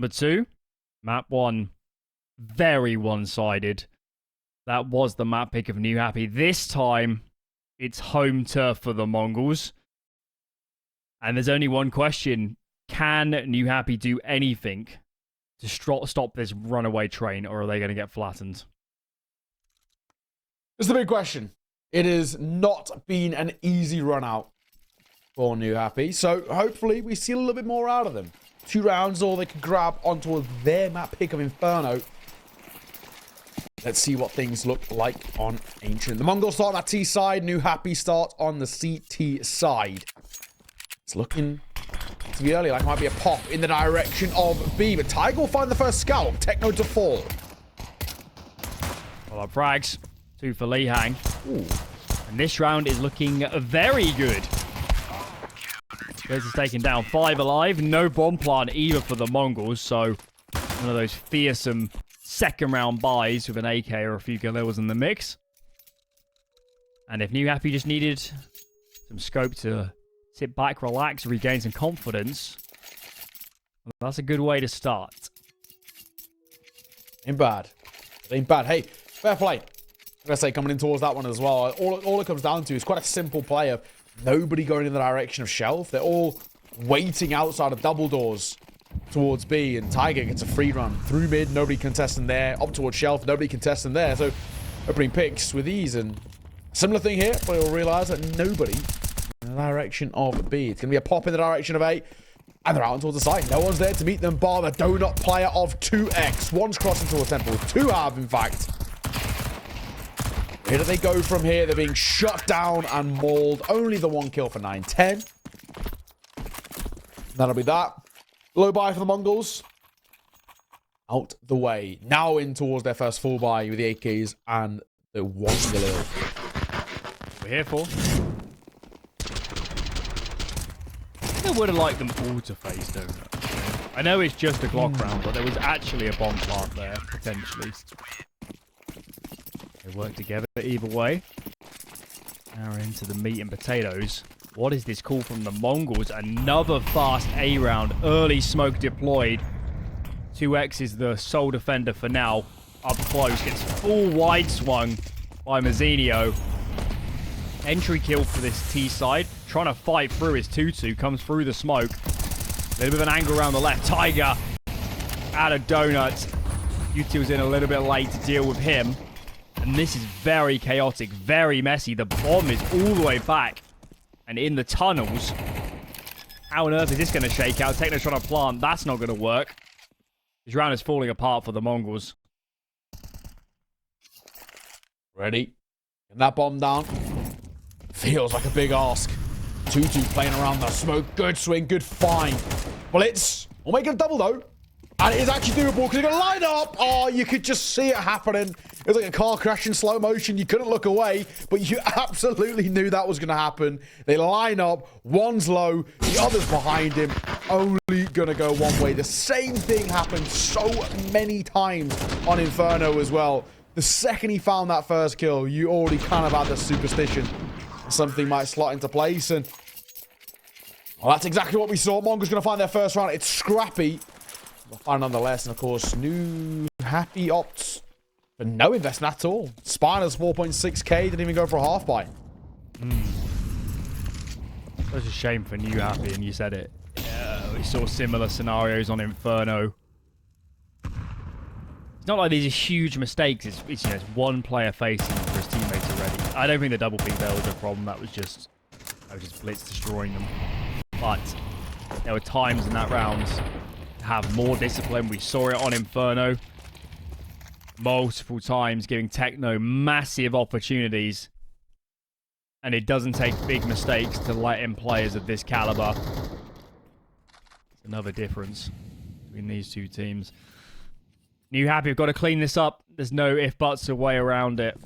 Number 2, map 1. Very one-sided. That was the map pick of Newhappy. This time, it's home turf for the Mongols. And there's only one question. Can Newhappy do anything to stop this runaway train, or are they going to get flattened? It's the big question. It has not been an easy run out for Newhappy. So hopefully we see a little bit more out of them. 2 rounds, all they can grab onto their map pick of Inferno. Let's see what things look like on Ancient. The Mongols start on that T side. Newhappy start on the CT side. It's looking to be early, like it might be a pop in the direction of B. But Tiger will find the first scalp. Techno to fall. Well, frags. 2 for Lihang. Ooh. And this round is looking very good. This is taken down 5 alive. No bomb plant either for the Mongols. So one of those fearsome second round buys with an AK or a few kills in the mix. And if Newhappy just needed some scope to sit back, relax, regain some confidence, well, that's a good way to start. Ain't bad. Ain't bad. Hey, fair play. I'm going to say coming in towards that one as well. All it comes down to is quite a simple play of nobody going in the direction of Shelf. They're all waiting outside of double doors towards B, and Tiger gets a free run through mid. Nobody contesting there. Up towards Shelf. Nobody contesting there. So opening picks with ease. And similar thing here, but you'll realize that nobody in the direction of B. It's going to be a pop in the direction of A. And they're out towards the side. No one's there to meet them bar the donut player of 2x. One's crossing towards Temple. 2 have, in fact. Where do they go from here? They're being shut down and mauled. Only the 1 kill for 9-10. That'll be that. Low buy for the Mongols. Out the way. Now in towards their first full buy with the AKs and the 1 kill. We're here for. I would have liked them all to face donut. I know it's just a Glock round, but there was actually a bomb plant there, potentially. They work together either way. Now we're into the meat and potatoes. What is this call from the Mongols? Another fast A round. Early smoke deployed. 2x is the sole defender for now. Up close. Gets full wide swung by Mazzinho. Entry kill for this T side. Trying to fight through his 2-2. Comes through the smoke. A little bit of an angle around the left. Tiger out of donut. U2's in a little bit late to deal with him. And this is very chaotic, very messy. The bomb is all the way back and in the tunnels. How on earth is this going to shake out? Techno's trying to plant. That's not going to work. This round is falling apart for the Mongols. Ready. Getting that bomb down. Feels like a big ask. 2-2 playing around the smoke. Good swing, good find. Blitz. We'll make it a double, though. And it is actually doable because you're going to line up. Oh, you could just see it happening. It was like a car crash in slow motion. You couldn't look away, but you absolutely knew that was going to happen. They line up. One's low. The other's behind him. Only going to go one way. The same thing happened so many times on Inferno as well. The second he found that first kill, you already kind of had the superstition something might slot into place. And well, that's exactly what we saw. Mongols going to find their first round. It's scrappy. Fine nonetheless, and of course, Newhappy opts for no investment at all. Spiners 4.6k, didn't even go for a half buy. Such a shame for Newhappy, and you said it. Yeah, we saw similar scenarios on Inferno. It's not like these are huge mistakes. It's you know, it's one player facing for his teammates already. I don't think the double peek there was a problem. That was just Blitz destroying them. But there were times in that round have more discipline. We saw it on Inferno multiple times, giving Techno massive opportunities, and it doesn't take big mistakes to let in players of this caliber. It's another difference between these two teams. Newhappy have got to clean this up. There's no if buts a way around it.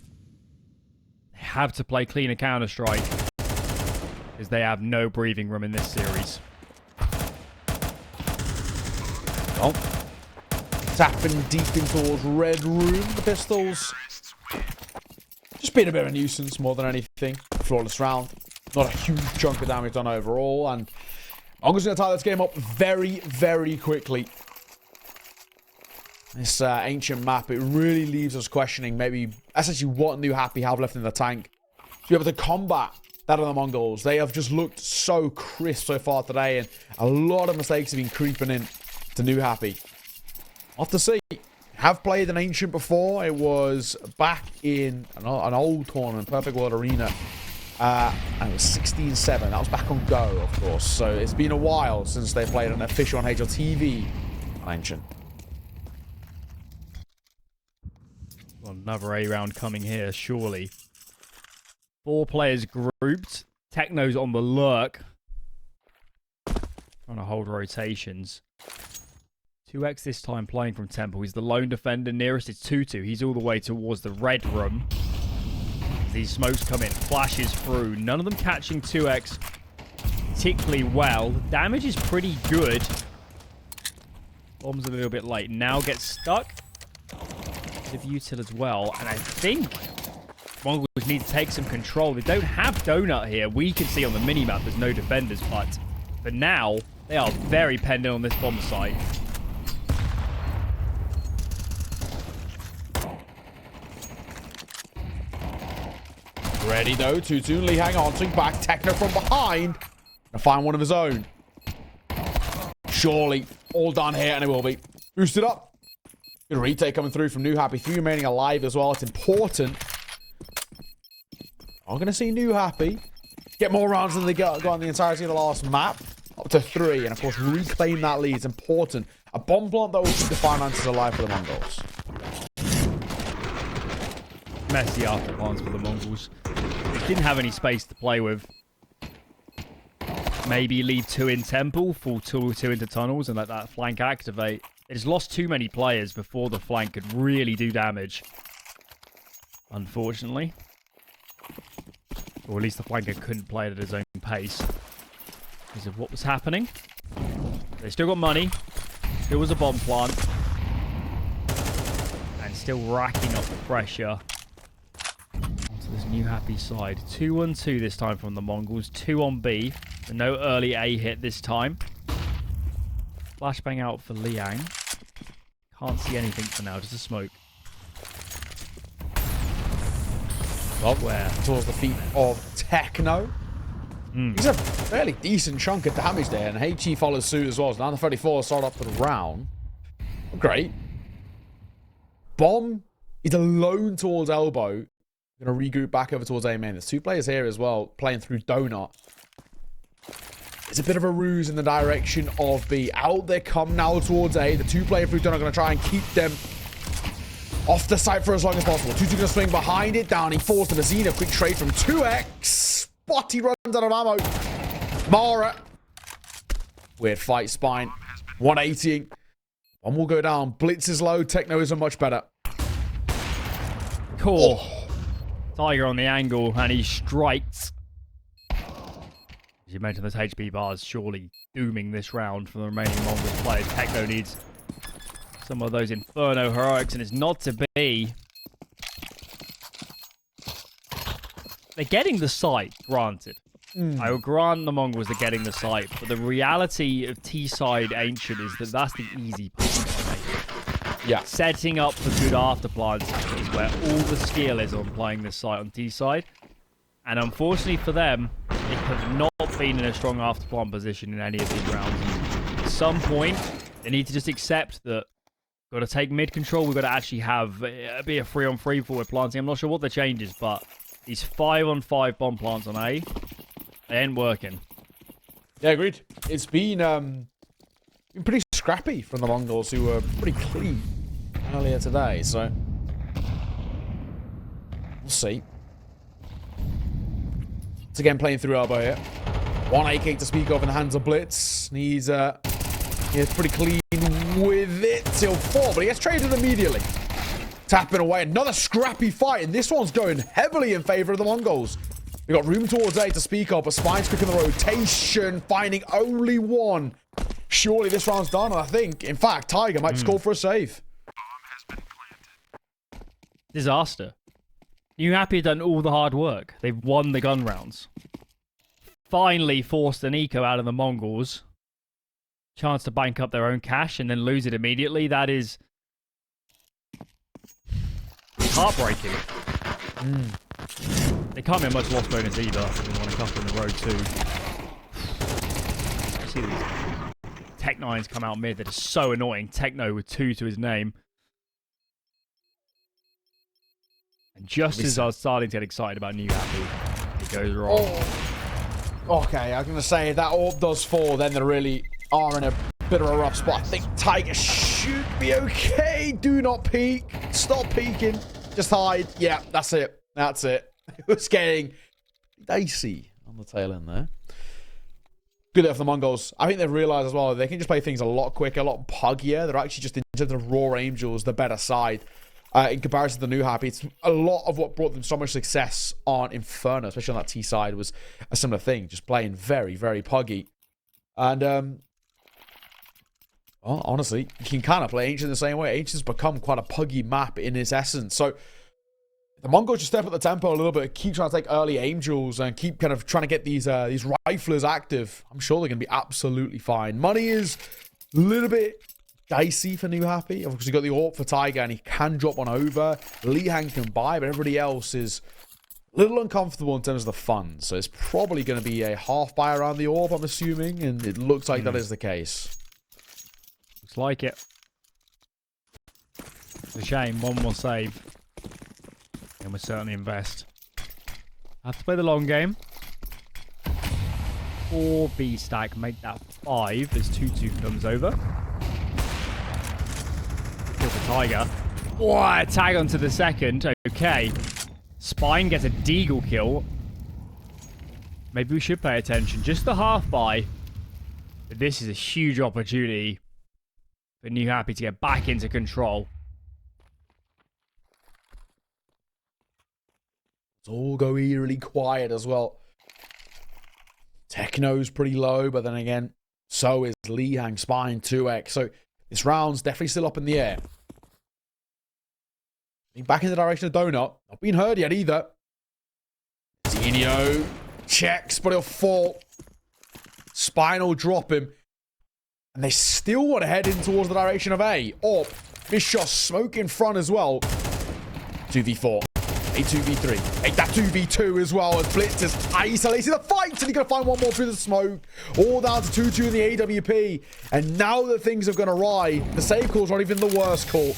They have to play cleaner Counter-Strike because they have no breathing room in this series. Oh. Tapping deep in towards Red Room. The pistols. Just being a bit of a nuisance more than anything. Flawless round. Not a huge chunk of damage done overall. And I'm just going to tie this game up very, very quickly. This ancient map, it really leaves us questioning maybe essentially what Newhappy have left in the tank to be able to combat that of the Mongols. They have just looked so crisp so far today, and a lot of mistakes have been creeping in to Newhappy. I'll have to see. Have played an ancient before. It was back in an old tournament, Perfect World Arena. And it was 16-7. That was back on Go, of course. So it's been a while since they played an official on HLTV ancient. Well, another A round coming here, surely. 4 players grouped. Techno's on the lurk. Trying to hold rotations. 2x this time playing from Temple. He's the lone defender. Nearest is 2-2. He's all the way towards the red room. As these smokes come in, flashes through. None of them catching 2x particularly well. Damage is pretty good. Bomb's a little bit late. Now gets stuck. Bit of util as well. And I think Mongols need to take some control. They don't have Donut here. We can see on the minimap there's no defenders, but for now, they are very pendant on this bomb site. Ready though, 2-2. Lee hang on, swing back. Techno from behind. Gonna find one of his own. Surely, all done here, and it will be. Boosted up. Good retake coming through from Newhappy. 3 remaining alive as well. It's important. I'm gonna see Newhappy get more rounds than they got on the entirety of the last map. Up to 3, and of course, reclaim that lead is important. A bomb plant that will keep the finances alive for the Mongols. Messy after plans for the Mongols. They didn't have any space to play with. Maybe leave 2 in Temple, full 2 into tunnels, and let that flank activate. They just lost too many players before the flank could really do damage. Unfortunately. Or at least the flanker couldn't play it at his own pace because of what was happening. They still got money. Still was a bomb plant. And still racking up the pressure. This Newhappy side. 2-1-2 this time from the Mongols. 2 on B. So no early A hit this time. Flashbang out for Liang. Can't see anything for now. Just a smoke. Well, where? Towards the feet of Techno. He's a fairly decent chunk of damage there. And HE follows suit as well. So now the 34 start off for the round. Great. Bomb is alone towards elbow. Going to regroup back over towards A main. There's 2 players here as well, playing through Donut. It's a bit of a ruse in the direction of B. Out they come now towards A. The 2 player through Donut are going to try and keep them off the site for as long as possible. 2-2 going to swing behind it. Down. He falls to the Xena. Quick trade from 2x. But he runs out of ammo. Mara. Weird fight. Spine. 180. One will go down. Blitz is low. Techno isn't much better. Cool. Oh. Tiger on the angle, and he strikes. As you mentioned, those HP bars surely dooming this round for the remaining Mongol players. Techno needs some of those Inferno heroics, and it's not to be. They're getting the site, granted. I will grant the Mongols are getting the site, but the reality of T-side Ancient is that that's the easy part. Yeah. Setting up for good afterplants is where all the skill is on playing this site on T-side. And unfortunately for them, they have not been in a strong afterplant position in any of these rounds. At some point, they need to just accept that we've got to take mid control. We've got to actually have be a 3-on-3 forward planting. I'm not sure what the change is, but these 5-on-5 bomb plants on A, they ain't working. Yeah, agreed. It's been pretty scrappy from the Mongols, who were pretty clean earlier today, so we'll see. It's again playing through elbow here. 1 AK to speak of in the hands of Blitz. He's pretty clean with it till 4, but he gets traded immediately. Tapping away. Another scrappy fight, and this one's going heavily in favor of the Mongols. We've got room towards A to speak of, but Spine's quick in the rotation, finding only 1. Surely this round's done, and I think, in fact, Tiger might score for a save. Disaster. Newhappy done all the hard work. They've won the gun rounds. Finally forced an eco out of the Mongols. Chance to bank up their own cash and then lose it immediately. That is heartbreaking. They can't be a much loss bonus either. They won a couple in the road too. See these Tech 9s come out mid that are so annoying. Techno with 2 to his name. And just as I was starting to get excited about Newhappy, it goes wrong. Oh. Okay, I was going to say, if that orb does fall, then they really are in a bit of a rough spot. I think Tiger should be okay. Do not peek. Stop peeking. Just hide. Yeah, that's it. That's it. It was getting dicey on the tail end there. Good there for the TheMongolz. I think they've realized as well they can just play things a lot quicker, a lot puggier. They're actually just, in terms of raw Angels, the better side. In comparison to the Newhappy, it's a lot of what brought them so much success on Inferno, especially on that T side, was a similar thing. Just playing very, very puggy. And, well, honestly, you can kind of play Ancient the same way. Ancient's become quite a puggy map in its essence. So, the TheMongolz just step up the tempo a little bit, keep trying to take early Angels, and keep kind of trying to get these riflers active. I'm sure they're going to be absolutely fine. Money is a little bit dicey for Newhappy. Obviously, got the AWP for Tiger, and he can drop one over. Lihang can buy, but everybody else is a little uncomfortable in terms of the funds. So it's probably going to be a half buy around the AWP, I'm assuming, and it looks like that is the case. Looks like it. It's a shame. One more save. And we'll certainly invest. Have to play the long game. 4 B stack, make that 5 as 2-2 comes over. Kill for Tiger. What? Tag onto the second. Okay. Spine gets a deagle kill. Maybe we should pay attention. Just the half buy. But this is a huge opportunity for Newhappy to get back into control. It's all go eerily quiet as well. Techno's pretty low, but then again, so is Lihang, Spine, 2x. So this round's definitely still up in the air. Back in the direction of Donut. Not been heard yet either. Zenio checks, but he'll fall. Spine will drop him. And they still want to head in towards the direction of A. Or Bischoff smoke in front as well. 2v4. A 2v3. Take that 2v2 as well. As Blitz is isolating the fight. And he's going to find one more through the smoke. All down to 2-2 in the AWP. And now that things are going to ride, the save call's not even the worst call.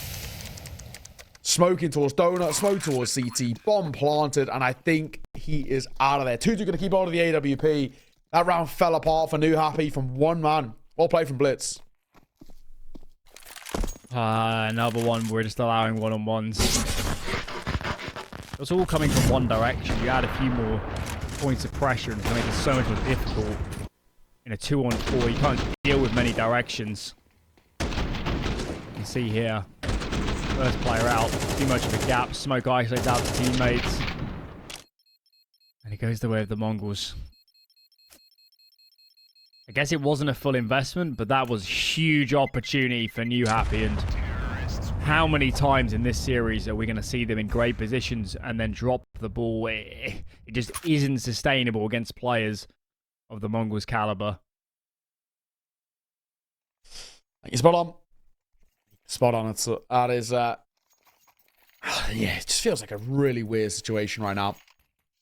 Smoking towards Donut. Smoke towards CT. Bomb planted. And I think he is out of there. 2-2 going to keep on to the AWP. That round fell apart for Newhappy from one man. Well played from Blitz. Another one. We're just allowing one-on-ones. It's all coming from one direction. You add a few more points of pressure and it's going to make it so much more difficult. In a 2-on-4, you can't deal with many directions. You can see here, first player out, too much of a gap. Smoke isolates out the teammates. And it goes the way of the TheMongolz. I guess it wasn't a full investment, but that was huge opportunity for Newhappy. And how many times in this series are we going to see them in great positions and then drop the ball? It just isn't sustainable against players of the TheMongolz caliber. You're spot on. Spot on. That is, yeah, it just feels like a really weird situation right now.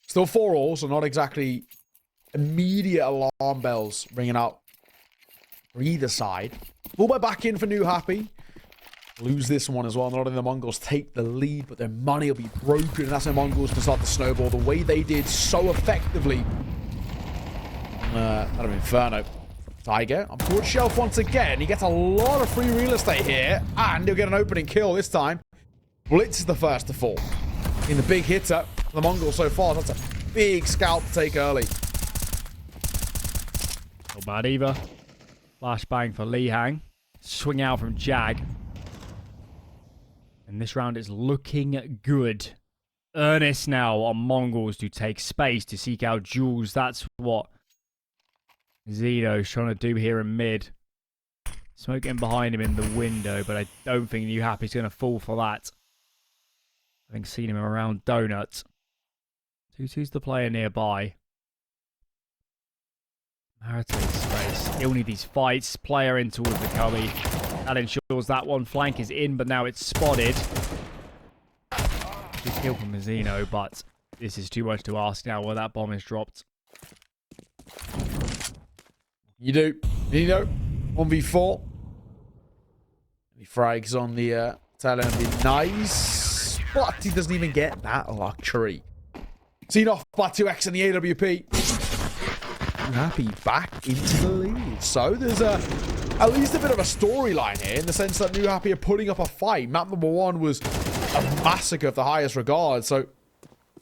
Still 4-all, so not exactly immediate alarm bells ringing out for either side. Fullback back in for Newhappy. Lose this one as well. Not only the TheMongolz take the lead, but their money will be broken. And that's when TheMongolz can start to snowball the way they did so effectively. Out of Inferno. Tiger on towards Shelf once again. He gets a lot of free real estate here. And he'll get an opening kill this time. Blitz is the first to fall. In the big hitter, the TheMongolz so far. That's a big scalp to take early. Not bad either. Flashbang for Lihang. Swing out from Jag. And this round is looking good. Earnest now on TheMongolz to take space, to seek out Jules. That's what Zito's trying to do here in mid. Smoking behind him in the window, but I don't think Newhappy's going to fall for that. Having seen him around Donut. 2-2's the player nearby. Maritime space. Still need these fights. Player in towards the cubby. That ensures that one flank is in, but now it's spotted. Kill from Mazzino, but this is too much to ask now where that bomb is dropped. You do. 1v4. He frags on the tail end. Be nice. But he doesn't even get that luxury. Seen off by 2x in the AWP. Newhappy back into the lead. So there's at least a bit of a storyline here in the sense that Newhappy are putting up a fight. Map number 1 was a massacre of the highest regard. So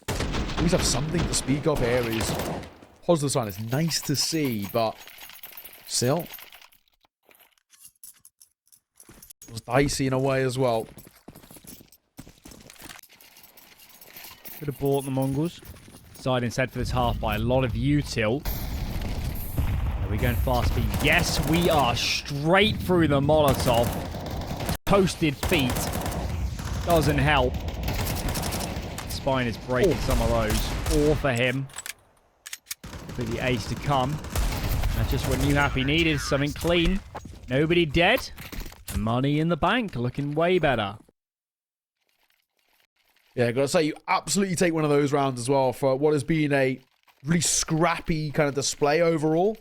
at least have something to speak of here. Is positive sign. It's nice to see, but still, it was dicey in a way as well. Could have bought the Mongols. Side instead for this half by a lot of util. Are we going fast speed? Yes, we are straight through the Molotov. Toasted feet. Doesn't help. Spine is breaking some of those. All for him. For the ace to come. That's just what Newhappy needed. Something clean. Nobody dead. Money in the bank. Looking way better. Yeah, I've got to say, you absolutely take one of those rounds as well for what has been a really scrappy kind of display overall.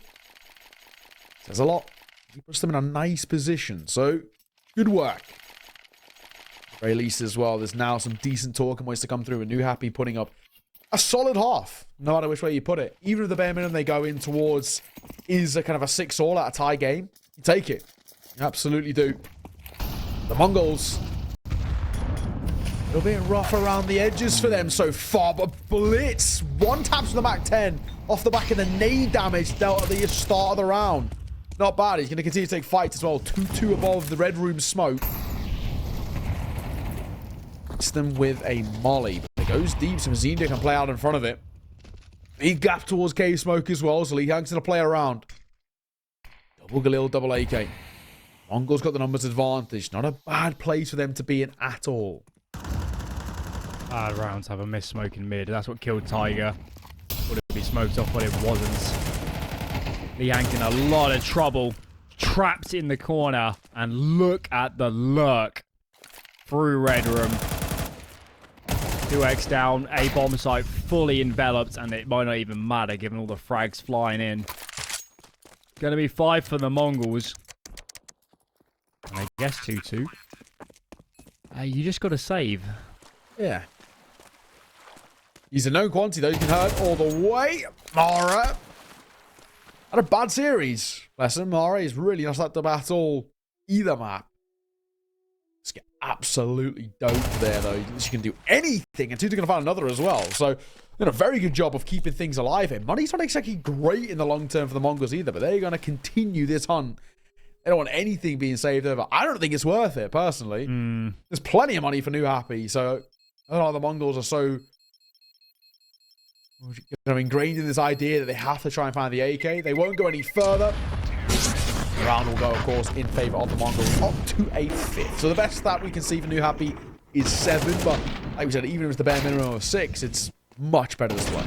Says a lot. He puts them in a nice position. So, good work. At the very least as well, there's now some decent talking points to come through. And Newhappy putting up a solid half, no matter which way you put it. Even if the bare minimum they go in towards is a kind of a 6-all at a tie game, you take it. You absolutely do. The Mongols, a little bit rough around the edges for them so far, but Blitz, one taps to the Mac 10 off the back of the nade damage dealt at the start of the round. Not bad. He's going to continue to take fights as well. 2-2 above the red room smoke. Hits them with a molly. But it goes deep, so Mazzino can play out in front of it. Big gap towards Cave Smoke as well, so Lee Hank's going to play around. Double Galil, double AK. Mongols got the numbers advantage. Not a bad place for them to be in at all. Bad rounds have a miss smoke in mid. That's what killed Tiger. Would have been smoked off, but it wasn't. Lee Hank in a lot of trouble. Trapped in the corner. And look at the lurk. Through red room. 2x down. A bomb site fully enveloped. And it might not even matter given all the frags flying in. Going to be 5 for the Mongols. And I guess 2-2. You just got to save. Yeah. He's a known quantity, though. He can hurt all the way. Mara. Had a bad series. Listen, Mara is really not at the battle either map. Just get absolutely doped there, though. She can do anything, and 2-2 going to find another as well. So, a very good job of keeping things alive here. Money's not exactly great in the long term for the Mongols either, but they're going to continue this hunt. They don't want anything being saved over. I don't think it's worth it, personally. There's plenty of money for Newhappy, so I don't know, the Mongols are so ingrained in this idea that they have to try and find the AK. They won't go any further. The round will go, of course, in favor of the Mongols, up to a 5th. So the best stat we can see for Newhappy is 7, but like we said, even if it's the bare minimum of 6, it's much better this one.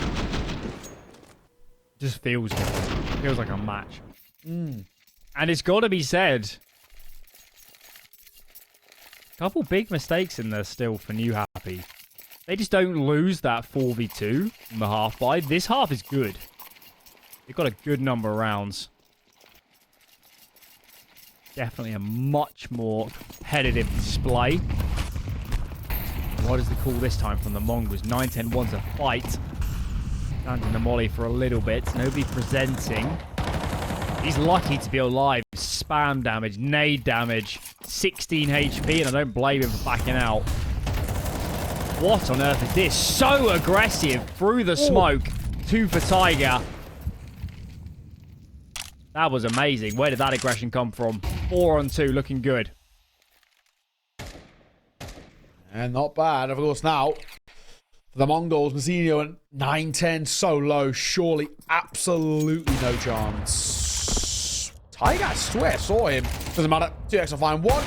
Just feels different. Feels like a match. And it's got to be said, a couple big mistakes in there still for Newhappy. They just don't lose that 4v2 in the half by. This half is good. They've got a good number of rounds. Definitely a much more competitive display. What is the call this time from the Mongols? 9-10 wants a fight. Standing the molly for a little bit. Nobody presenting. He's lucky to be alive. Spam damage, nade damage, 16 HP, and I don't blame him for backing out. What on earth is this? So aggressive through the smoke. 2 for Tiger. That was amazing. Where did that aggression come from? 4 on 2, looking good. And not bad, of course, now. For the Mongols, Mazzino at 9-10, so low. Surely, absolutely no chance. Tiger, I swear, I saw him. Doesn't matter. 2x will find 1.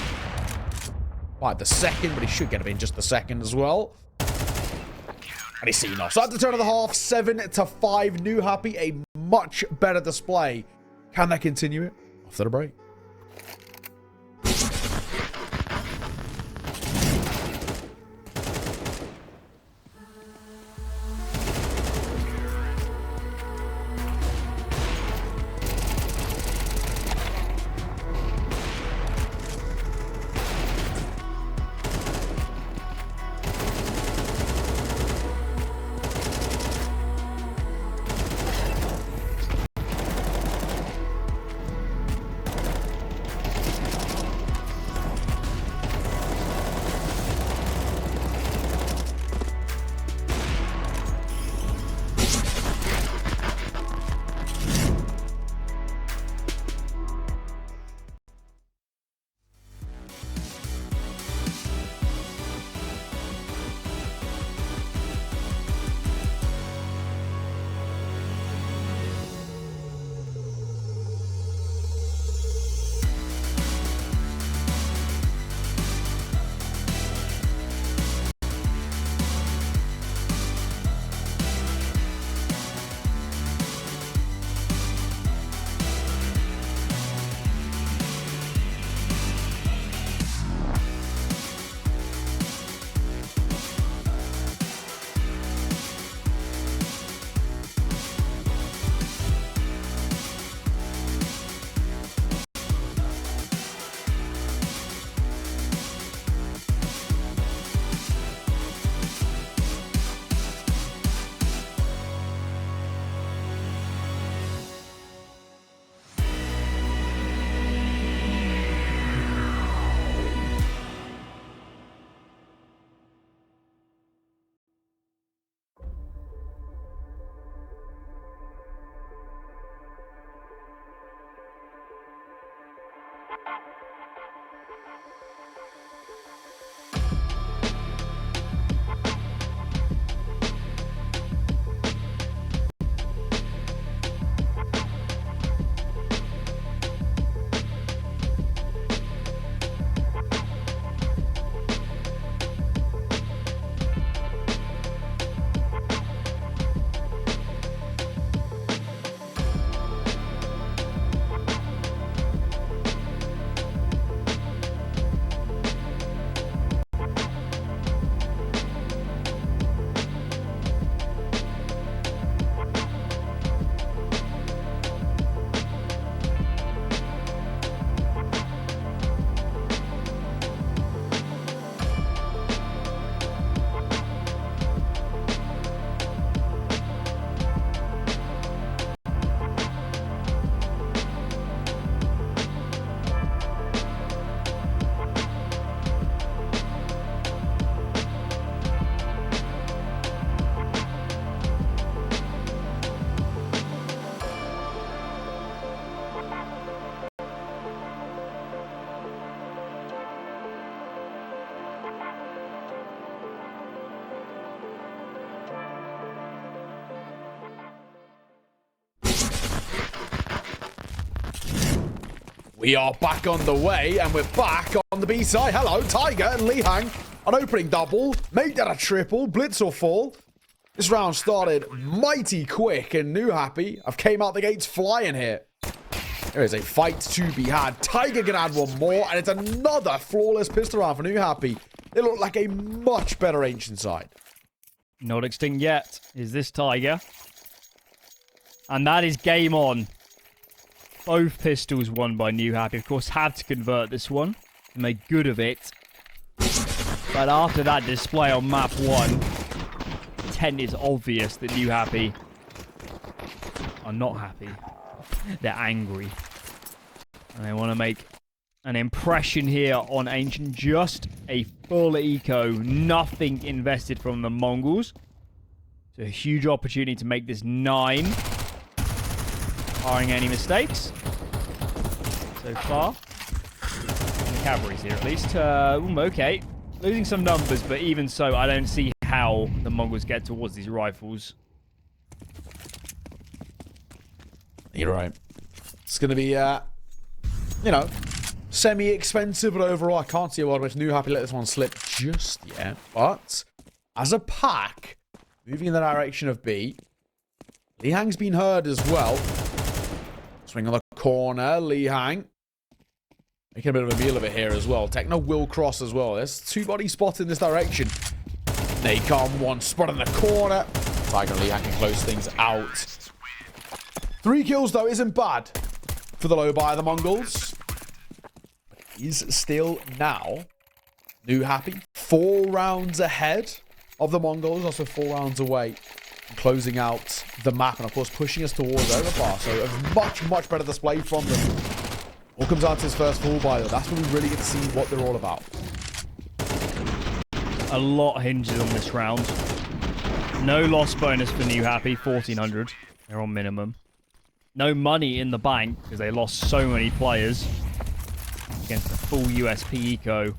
Right, the second, but he should get him in just the second as well. And he's seen off. So at the turn of the half, 7-5. Newhappy, a much better display. Can they continue it? After the break. We are back on the way, and we're back on the B side. Hello, Tiger and Lihang. An opening double. Make that a triple. Blitz or fall. This round started mighty quick, and Newhappy have came out the gates flying here. There is a fight to be had. Tiger can add one more, and it's another flawless pistol round for Newhappy. They look like a much better Ancient side. Not extinct yet is this Tiger. And that is game on. Both pistols won by Newhappy. Of course, had to convert this one and make good of it. But after that display on map 1, intent is obvious that Newhappy are not happy. They're angry. And they want to make an impression here on Ancient. Just a full eco. Nothing invested from the Mongols. So a huge opportunity to make this 9. Barring any mistakes. So far. And the cavalry's here at least. Okay. Losing some numbers, but even so, I don't see how the Mongols get towards these rifles. You're right. It's going to be, you know, semi-expensive, but overall, I can't see a world in which Newhappy let this one slip just yet. But as a pack, moving in the direction of B, Lihang's been heard as well. Swing on the corner, Lihang. Making a bit of a meal of it here as well. Techno will cross as well. There's 2 body spots in this direction. They come 1 spot in the corner. Tiger and Lihang can close things out. 3 kills, though, isn't bad for the low buy of the Mongols. He's still now Newhappy 4 rounds ahead of the Mongols, also 4 rounds away. Closing out the map and, of course, pushing us towards overpass. So a much, much better display from them. All comes out to his first full buy, though. That's when we really get to see what they're all about. A lot hinges on this round. No loss bonus for Newhappy, 1,400. They're on minimum. No money in the bank because they lost so many players against the full USP eco.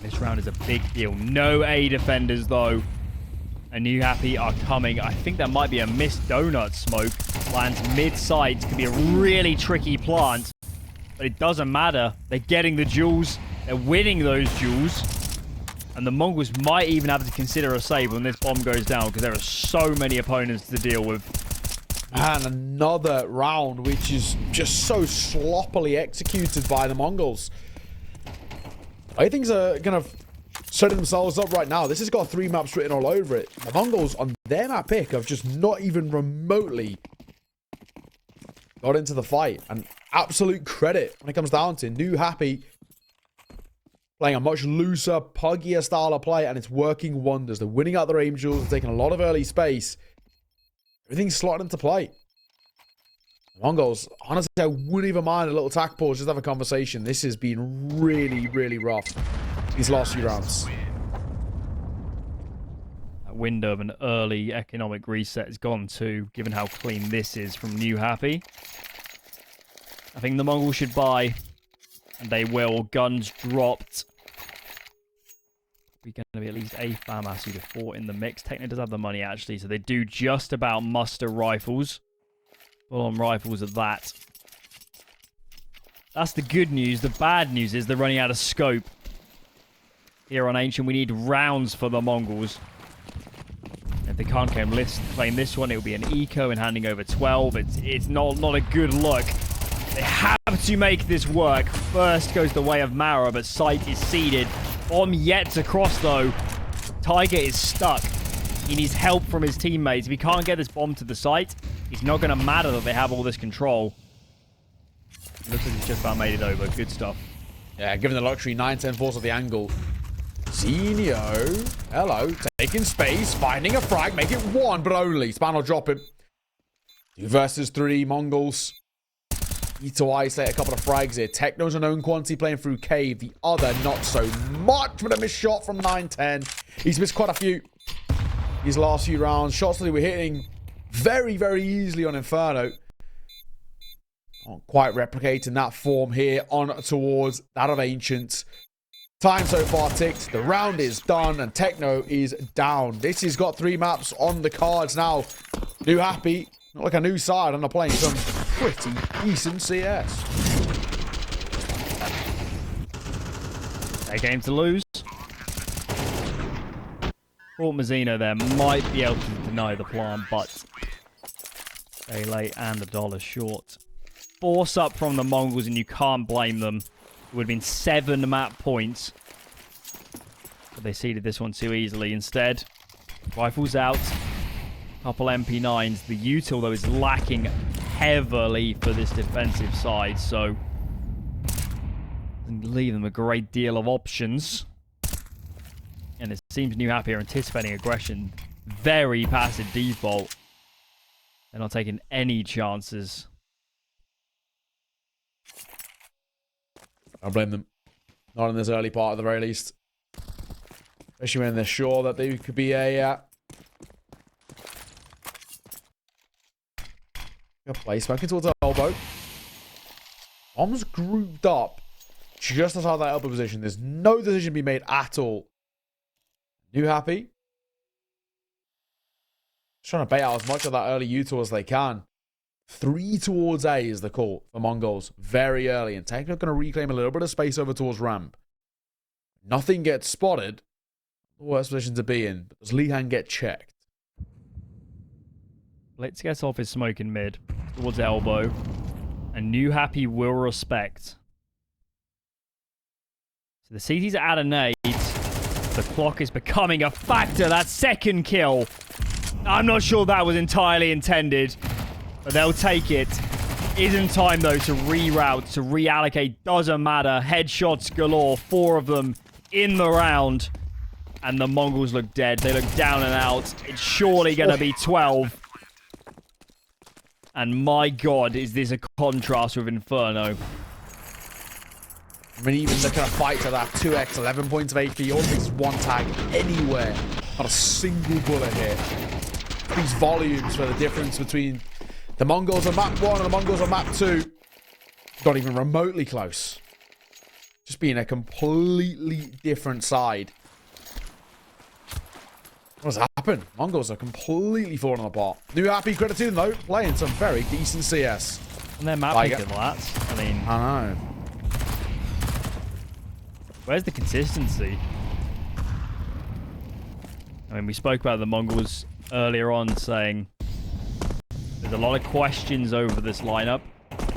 This round is a big deal. No A defenders, though. And Newhappy are coming. I think that might be a missed donut smoke. Lands mid-sight. Could be a really tricky plant. But it doesn't matter. They're getting the jewels. They're winning those jewels. And the Mongols might even have to consider a save when this bomb goes down, because there are so many opponents to deal with. Man, another round which is just so sloppily executed by the Mongols. I think things are going to setting themselves up right now. This has got 3 maps written all over it. The Mongols on their map pick have just not even remotely got into the fight. And absolute credit when it comes down to Newhappy playing a much looser, puggier style of play, and it's working wonders. They're winning out their Angels, they're taking a lot of early space. Everything's slotted into play. The Mongols, honestly, I wouldn't even mind a little tack pause, just have a conversation. This has been really, really rough these last few rounds. That window of an early economic reset is gone too, given how clean this is from Newhappy. I think the Mongols should buy, and they will. Guns dropped. We're going to be at least a FAMAS to 4 in the mix. Techno does have the money, actually, so they do just about muster rifles. Full-on rifles at that. That's the good news. The bad news is they're running out of scope. Here on Ancient, we need rounds for the Mongols. If they can't claim this one, it will be an eco and handing over 12. It's not a good look. They have to make this work. First goes the way of Mara, but sight is seeded. Bomb yet to cross, though. Tiger is stuck. He needs help from his teammates. If he can't get this bomb to the site, it's not going to matter that they have all this control. Looks like he's just about made it over. Good stuff. Yeah, given the luxury, 9-10 force of the angle. Zenio, hello, taking space, finding a frag, make it 1, but only. Span will drop him. 2 versus 3, Mongols. Need to isolate a couple of frags here. Techno's a known quantity playing through cave. The other, not so much, but a missed shot from 9-10. He's missed quite a few these last few rounds. Shots that they were hitting very, very easily on Inferno. Not quite replicating that form here on towards that of Ancient. Time so far ticked. The round is done and Techno is down. This has got 3 maps on the cards now. Newhappy, not like a new side, and they're playing some pretty decent CS. A game to lose. Thought Mazzino there might be able to deny the plan, but very late and $1 short. Force up from the Mongols, and you can't blame them. It would have been 7 map points. But they ceded this one too easily. Instead, rifles out. Couple MP9s. The util, though, is lacking heavily for this defensive side, so doesn't leave them a great deal of options. And it seems Newhappy are anticipating aggression. Very passive default. They're not taking any chances. I don't blame them. Not in this early part, at the very least. Especially when they're sure that they could be a play smoking towards the elbow. Bombs grouped up just outside that elbow position. There's no decision to be made at all. Newhappy trying to bait out as much of that early util as they can. 3 towards A is the call for Mongols very early, and Techno going to reclaim a little bit of space over towards ramp. Nothing gets spotted. The worst position to be in. But does Lihan get checked? Blitz gets off his smoke in mid towards elbow, and Newhappy will respect. So the CT's at a nade. The clock is becoming a factor. That second kill, I'm not sure that was entirely intended, but they'll take it. Isn't time, though, to reroute, to reallocate. Doesn't matter. Headshots galore. 4 of them in the round. And the Mongols look dead. They look down and out. It's surely going to be 12. And my God, is this a contrast with Inferno. I mean, even looking at fights at that 2x, 11 points of HP, all takes 1 tag anywhere. Not a single bullet hit. These volumes for the difference between the Mongols on map 1 and the Mongols on map 2. Not even remotely close. Just being a completely different side. What's happened? Mongols are completely falling apart. Newhappy, credit to them though, playing some very decent CS. And their map picking that. I mean, I know. Where's the consistency? I mean, we spoke about the Mongols earlier on, saying there's a lot of questions over this lineup.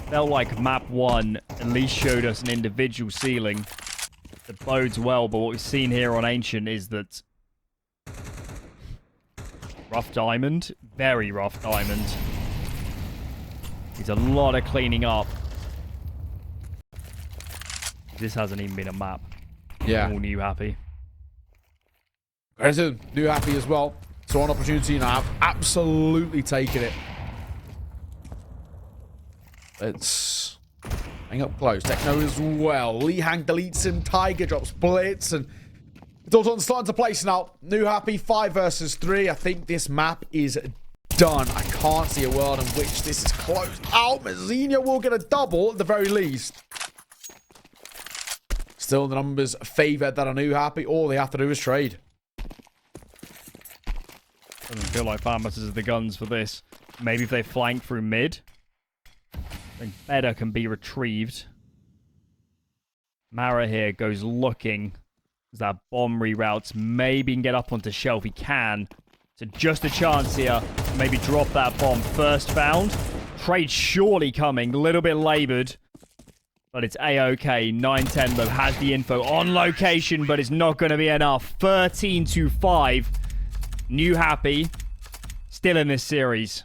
Felt like map 1 at least showed us an individual ceiling that bodes well, but what we've seen here on Ancient is that rough diamond, very rough diamond. There's a lot of cleaning up. This hasn't even been a map. Yeah. All Newhappy. Credit to Newhappy as well. So an opportunity now. I've absolutely taken it. It's hang up close. Techno as well. Lihan deletes him. Tiger drops Blitz, and it's all starting to place now. Newhappy 5 versus 3. I think this map is done. I can't see a world in which this is closed out. Mazzino will get a double at the very least. Still, the numbers favour that are Newhappy. All they have to do is trade. Doesn't feel like Farmers is the guns for this. Maybe if they flank through mid, then better can be retrieved. Mara here goes looking. As that bomb reroutes, maybe he can get up onto shelf. He can. So just a chance here. Maybe drop that bomb. First found. Trade surely coming. A little bit laboured. But it's A-OK. 9-10 though has the info on location, but it's not going to be enough. 13-5. Newhappy still in this series.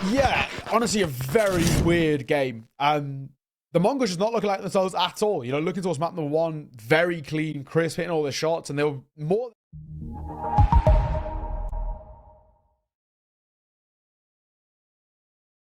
Yeah, honestly, a very weird game. The Mongols just not looking like themselves at all. You know, looking towards map number 1, very clean, crisp, hitting all the shots, and they were more...